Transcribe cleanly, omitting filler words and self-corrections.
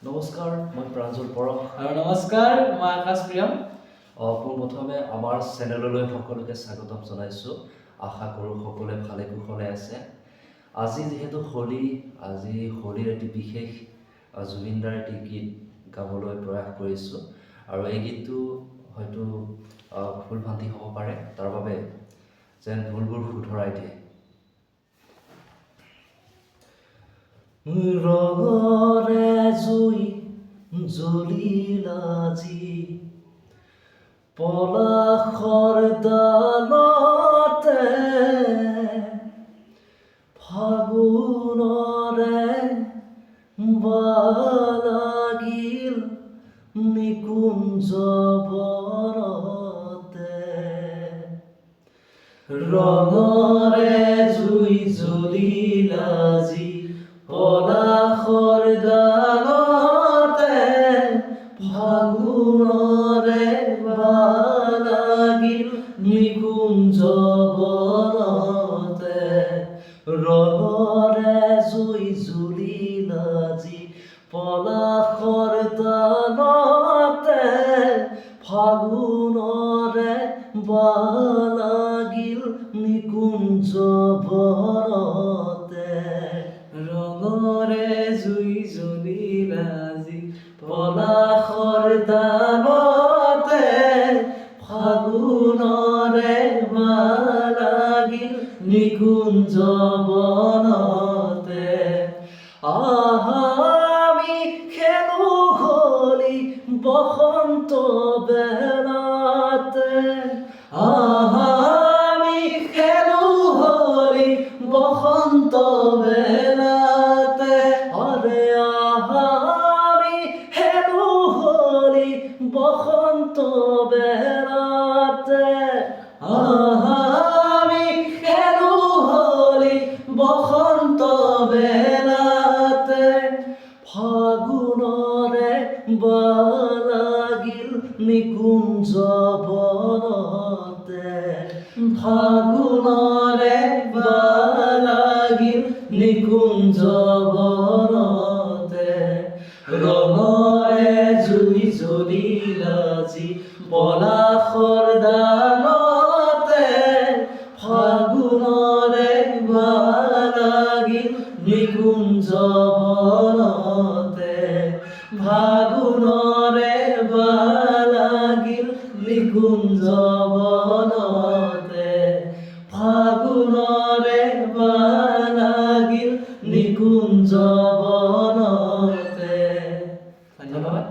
নমস্কাৰ, মই প্ৰাঞ্জল পৰশ আৰু নমস্কাৰ, মই আকাশ প্ৰিয়ম। পোনপ্ৰথমে আমাৰ চেনেললৈ সকলোকে স্বাগতম জনাইছোঁ। আশা কৰোঁ সকলোৱে ভালে কুশলে আছে। আজি যিহেতু হোলী, আজি হোলীৰ এটি বিশেষ জুবিনদাৰ এটি গীত গাবলৈ প্ৰয়াস কৰিছোঁ। আৰু এই গীতটো হয়তো ভুল ভ্ৰান্তি হ'ব পাৰে, তাৰ বাবে যেন ভুলবোৰ শুধৰাই দিয়ে। ৰঙৰে জুই জ্বলিল আজি পলাশৰ ডালতে, ফাগুনৰে লাগিল নিকুঞ্জ বৰতে। ৰঙৰে জুই জ্বলিল আজি পলাশৰ ডালতে, ফাগুনৰে লাগিল নিকুঞ্জ বৰতে। ৰঙৰে জুই জ্বলিল আজি পলাশৰ ডালতে, ফাগুনৰে লাগিল নিকুঞ্জ বৰতে। ৰঙৰে জুই জ্বলিল আজি পলাশৰ ডালতে, ফাগুনৰে লাগিল নিকুঞ্জ বনতে। আমি খেলো হোলী বসন্ত বেলাতে, আমি খেলো হোলী বসন্ত বেলাতে। আরে আমি খেলো হোলী বসন্ত বেলাতে, আমি খেলো হোলী বসন্ত বেলাতে। ফাগুনৰে লাগিল নিকুঞ্জ বনতে, ফাগুনৰে লাগিল নিকুঞ্জ বনতে। ৰঙৰে জুই জ্বলিল আজি পলাশৰ ডালতে, ফাগুনৰে লাগিল নিকুঞ্জ বনতে। ফাগুনৰে লাগিল নিকুঞ্জ বনতে, ফাগুনৰে লাগিল নিকুঞ্জ বনতে। ধন্যবাদ।